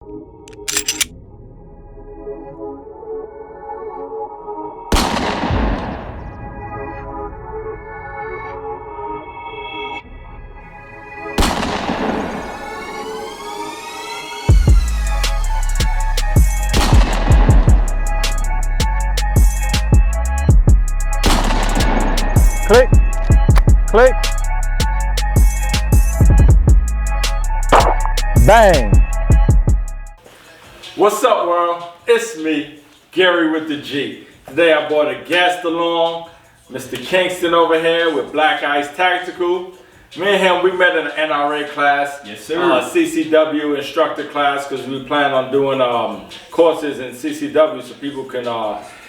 Click, click, bang. What's up, world? It's me, Gary with the G. Today I brought a guest along, Mr. Kingston over here with Black Ice Tactical. Me and him, we met in an NRA class. Yes, sir. CCW instructor class, because we plan on doing courses in CCW so people can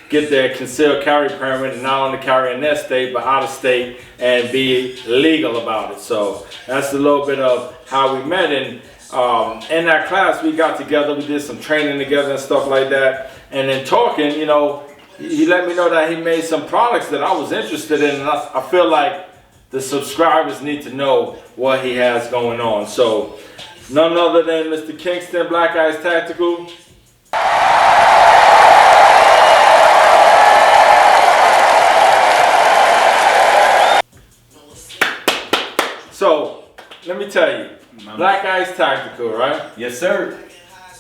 get their concealed carry permit and not only carry in their state but out of state and be legal about it. So that's a little bit of how we met. And in that class we got together, we did some training together and stuff like that. And then talking, you know, he let me know that he made some products that I was interested in, and I feel like the subscribers need to know what he has going on. So none other than Mr. Kingston, Black Ice Tactical. So, let me tell you, Black Ice Tactical, right? Yes, sir.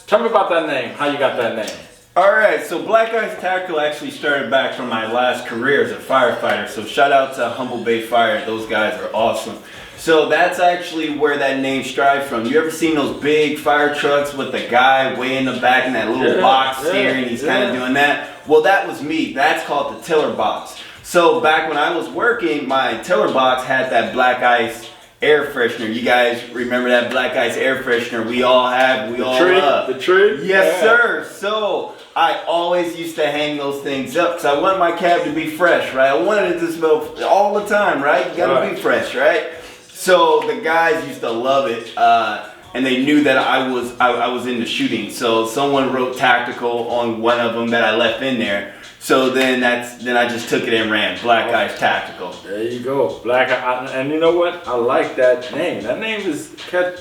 Tell me about that name, how you got that name. All right, so Black Ice Tactical actually started back from my last career as a firefighter. So shout out to Humble Bay Fire, those guys are awesome. So that's actually where that name strived from. You ever seen those big fire trucks with the guy way in the back in that little box steering? He's kind of doing that. Well, that was me. That's called the tiller box. So back when I was working, my tiller box had that Black Ice air freshener. You guys remember that Black Ice air freshener we all have, we all love? The tree? Yes, sir. So I always used to hang those things up because I want my cab to be fresh, right? I wanted it to smell all the time, right? You gotta be fresh, right? So the guys used to love it, and they knew that I was into shooting. So someone wrote tactical on one of them that I left in there. So then I just took it and ran, Black Ice Tactical. There you go, and you know what? I like that name. That name is catchy,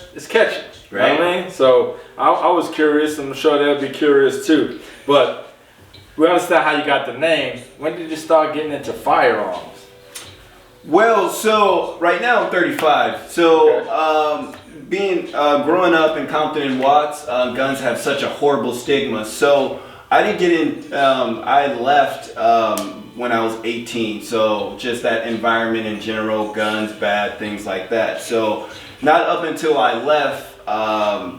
right? You know what I mean? So I was curious. I'm sure they'll be curious too. But we understand how you got the name. When did you start getting into firearms? Well, so right now I'm 35. So growing up in Compton and Watts, guns have such a horrible stigma. So I didn't get in, I left when I was 18, so just that environment in general, guns, bad, things like that. So not up until I left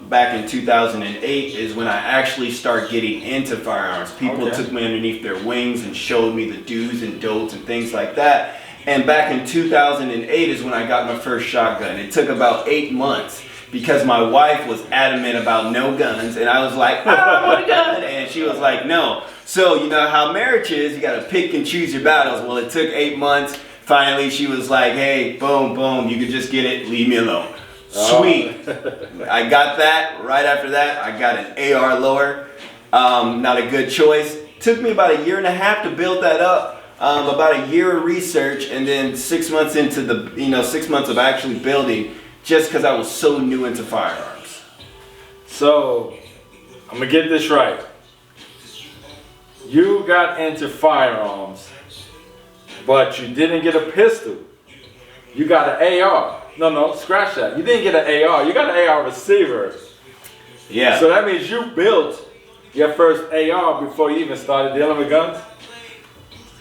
back in 2008 is when I actually started getting into firearms. People took me underneath their wings and showed me the do's and don'ts and things like that. And back in 2008 is when I got my first shotgun. It took about 8 months, because my wife was adamant about no guns, and I was like, I want a gun, and she was like, no. So you know how marriage is, you gotta pick and choose your battles. Well, it took 8 months. Finally, she was like, hey, boom, boom, you can just get it, leave me alone. Sweet. I got that. Right after that, I got an AR lower. Not a good choice. Took me about 1.5 years to build that up. About a year of research, and then 6 months into the, 6 months of actually building, just because I was so new into firearms. So, I'm gonna get this right. You got into firearms, but you didn't get a pistol. You got an AR. No, scratch that. You didn't get an AR. You got an AR receiver. Yeah. So that means you built your first AR before you even started dealing with guns?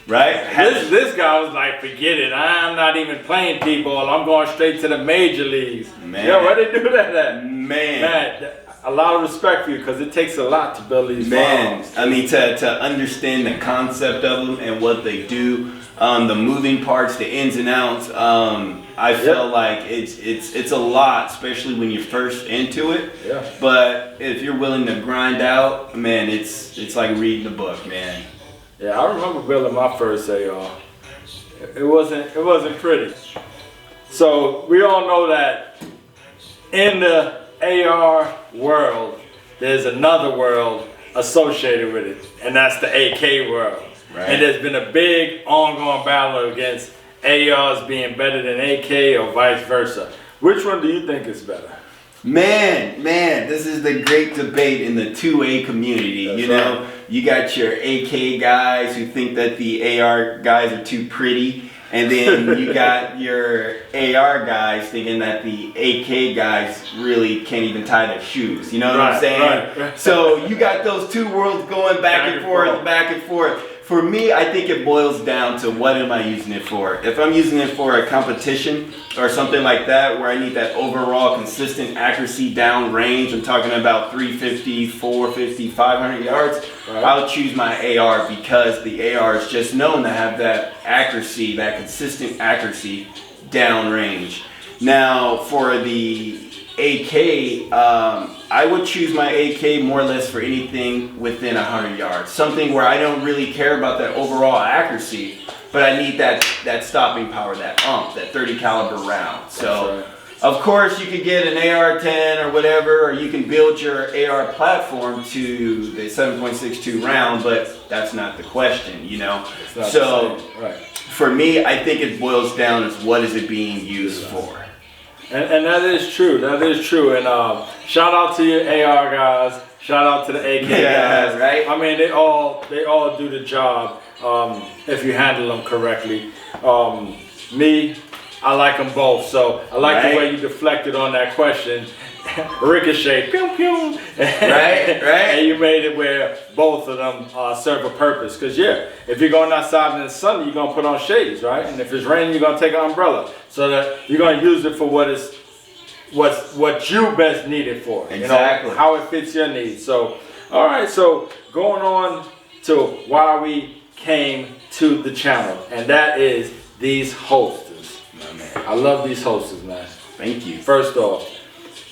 Right? This guy was like, forget it. I'm not even playing T-ball. I'm going straight to the major leagues. Man. Yo, where they do that at? Man, a lot of respect for you, because it takes a lot to build these firearms. I mean, to understand the concept of them and what they do, the moving parts, the ins and outs, I feel like it's a lot, especially when you're first into it. Yeah. But if you're willing to grind out, man, it's like reading a book, man. Yeah, I remember building my first AR. It wasn't pretty. So we all know that in the AR world, there's another world associated with it, and that's the AK world. Right. And there's been a big ongoing battle against ARs being better than AK or vice versa. Which one do you think is better? Man, this is the great debate in the 2A community. That's you know, right. you got your AK guys who think that the AR guys are too pretty, and then you got your AR guys thinking that the AK guys really can't even tie their shoes. You know what I'm saying? Right. So you got those two worlds going back and forth, back and forth. For me, I think it boils down to what am I using it for? If I'm using it for a competition or something like that where I need that overall consistent accuracy down range, I'm talking about 350, 450, 500 yards, Right. I'll choose my AR because the AR is just known to have that accuracy, that consistent accuracy down range. Now for the AK, I would choose my AK more or less for anything within 100 yards. Something where I don't really care about that overall accuracy, but I need that stopping power, that that 30 caliber round. So, of course, you could get an AR-10 or whatever, or you can build your AR platform to the 7.62 round, but that's not the question, you know. So, for me, I think it boils down as what is it being used for. And that is true. That is true. And shout out to your AR guys. Shout out to the AK guys. Right. I mean, they all do the job if you handle them correctly. Me, I like them both. So I like the way you deflected on that question. Ricochet, pew pew. Right. And you made it where both of them serve a purpose. Because if you're going outside in the sun, you're gonna put on shades, right? And if it's raining, you're gonna take an umbrella, so that you're gonna use it for what you best need it for. Exactly. You know, how it fits your needs. So, all right. So going on to why we came to the channel, and that is these holsters. My man. I love these holsters, man. Thank you. First off,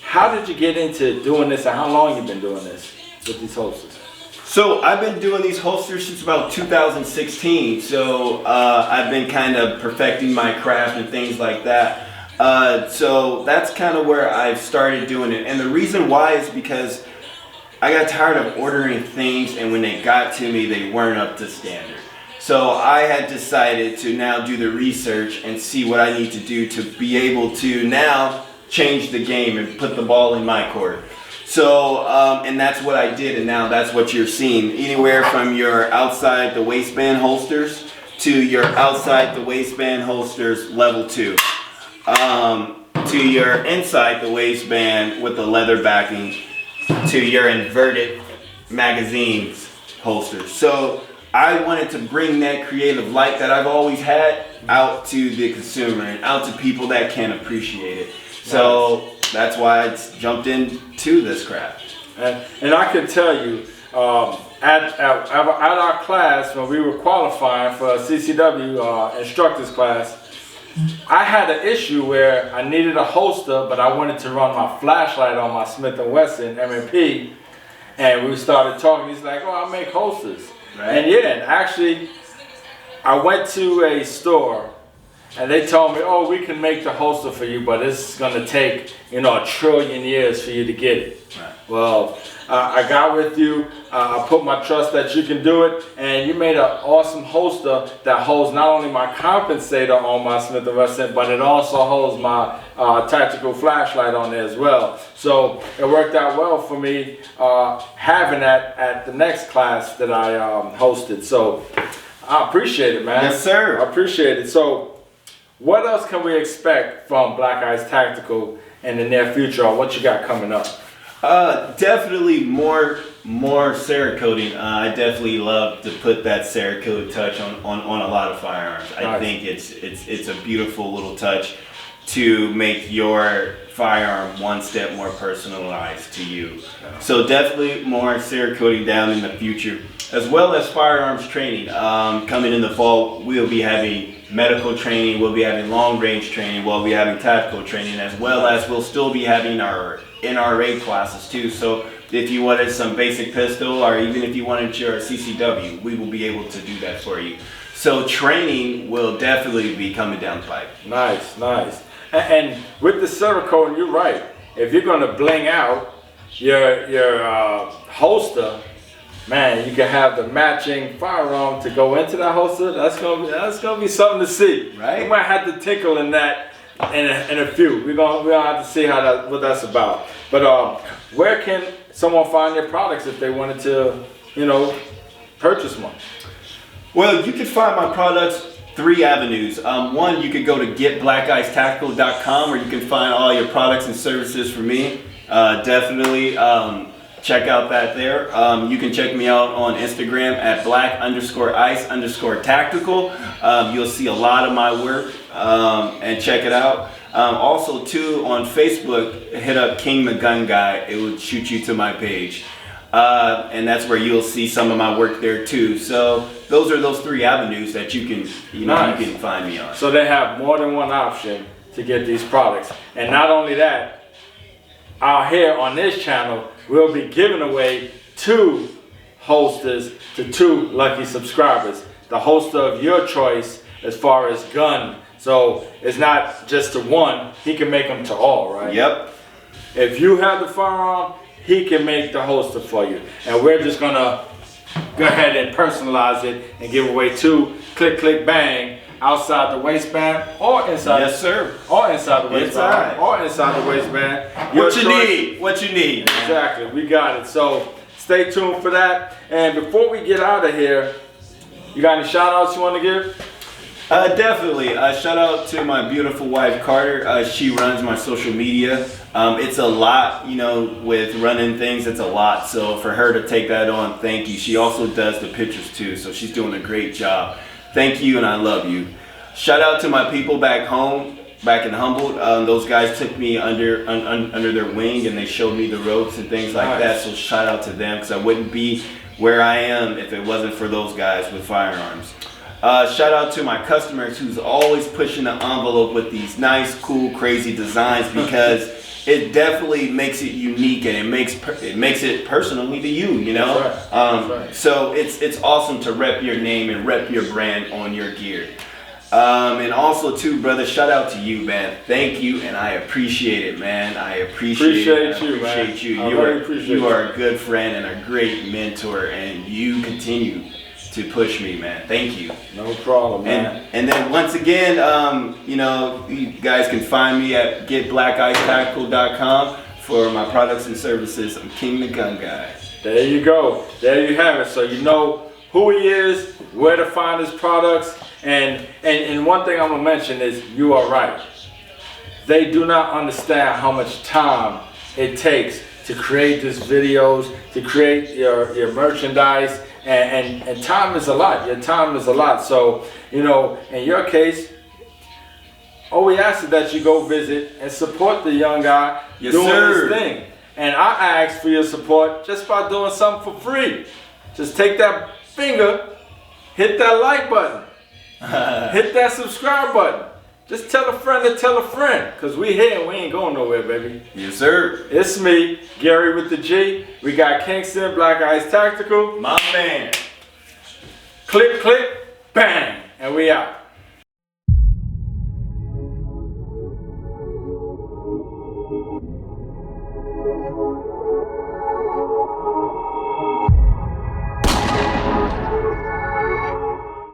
how did you get into doing this, and how long you been doing this with these holsters? So I've been doing these holsters since about 2016. So I've been kind of perfecting my craft and things like that. So that's kind of where I've started doing it. And the reason why is because I got tired of ordering things, and when they got to me, they weren't up to standard. So I had decided to now do the research and see what I need to do to be able to now change the game and put the ball in my court. So, and that's what I did, and now that's what you're seeing. Anywhere from your outside the waistband holsters to your outside the waistband holsters level 2. To your inside the waistband with the leather backing, to your inverted magazines holsters. So I wanted to bring that creative light that I've always had out to the consumer and out to people that can appreciate it. So that's why I jumped into this craft. And I can tell you, at our class, when we were qualifying for a CCW instructors class, I had an issue where I needed a holster, but I wanted to run my flashlight on my Smith & Wesson M&P. And we started talking. He's like, "Oh, I make holsters." Right. And actually, I went to a store, and they told me, "Oh, we can make the holster for you, but it's going to take, a trillion years for you to get it." Right. Well, I got with you. I put my trust that you can do it, and you made an awesome holster that holds not only my compensator on my Smith & Wesson, but it also holds my tactical flashlight on there as well. So it worked out well for me having that at the next class that I hosted. So I appreciate it, man. Yes, sir. I appreciate it. So what else can we expect from Black Ice Tactical in the near future, or what you got coming up? Definitely more Cerakoting. I definitely love to put that Cerakote touch on a lot of firearms. Nice. I think it's a beautiful little touch to make your firearm one step more personalized to you. So definitely more Cerakoting down in the future, as well as firearms training. Coming in the fall, we'll be having medical training, we'll be having long range training, we'll be having tactical training, as well as we'll still be having our NRA classes too. So if you wanted some basic pistol, or even if you wanted your CCW, we will be able to do that for you. So training will definitely be coming down the pipe. Nice, nice. And with the Cerakote, you're right. If you're going to bling out your holster, man, you can have the matching firearm to go into that holster. That's gonna be something to see. Right. You might have to tickle in that and a few. We're gonna have to see what that's about. But where can someone find your products if they wanted to, purchase one? Well, you can find my products 3 avenues. One, you could go to getblackicetactical.com where you can find all your products and services for me. Definitely check out that there. You can check me out on Instagram at black_ice_tactical. You'll see a lot of my work and check it out. Also too, on Facebook, hit up King the Gun Guy. It will shoot you to my page. And that's where you'll see some of my work there too. So those are those 3 avenues that you can, Nice. you can find me on. So they have more than one option to get these products. And not only that, out here on this channel, we'll be giving away 2 holsters to 2 lucky subscribers. The holster of your choice as far as gun. So it's not just to one, he can make them to all, right? Yep. If you have the firearm, he can make the holster for you. And we're just gonna go ahead and personalize it and give away 2 click, click, bang outside the waistband or inside. Yes, sir. Or inside the waistband. Inside. Or inside the waistband. Your What you choice. need. What you need. Man. Exactly, we got it. So stay tuned for that. And before we get out of here, you got any shout outs you want to give? Definitely. Shout out to my beautiful wife, Carter. She runs my social media. It's a lot, with running things, it's a lot. So for her to take that on, thank you. She also does the pictures too, so she's doing a great job. Thank you, and I love you. Shout out to my people back home, back in Humboldt. Those guys took me under their wing, and they showed me the ropes and things like that. So shout out to them, because I wouldn't be where I am if it wasn't for those guys with firearms. Shout out to my customers who's always pushing the envelope with these nice, cool, crazy designs, because it definitely makes it unique, and it makes it personally to you, That's right. That's right. So it's awesome to rep your name and rep your brand on your gear. And also too, brother, shout out to you, man. Thank you, and I appreciate it, man. I appreciate you, man. I really appreciate You are a good friend and a great mentor, and you continue to push me, man. Thank you. No problem, man. And then once again, you guys can find me at getblackicetactical.com for my products and services. I'm King the Gun Guy. There you go. There you have it. So you know who he is, where to find his products, and one thing I'm gonna mention is you are right. They do not understand how much time it takes to create these videos, to create your merchandise. And time is a lot. Your time is a lot. So, in your case, all we ask is that you go visit and support the young guy doing his thing. And I ask for your support just by doing something for free. Just take that finger, hit that like button, hit that subscribe button. Just tell a friend to tell a friend, because we here and we ain't going nowhere, baby. Yes, sir. It's me, Gary with the G. We got Kingston, Black Ice Tactical. My man. Click, click, bang, and we out.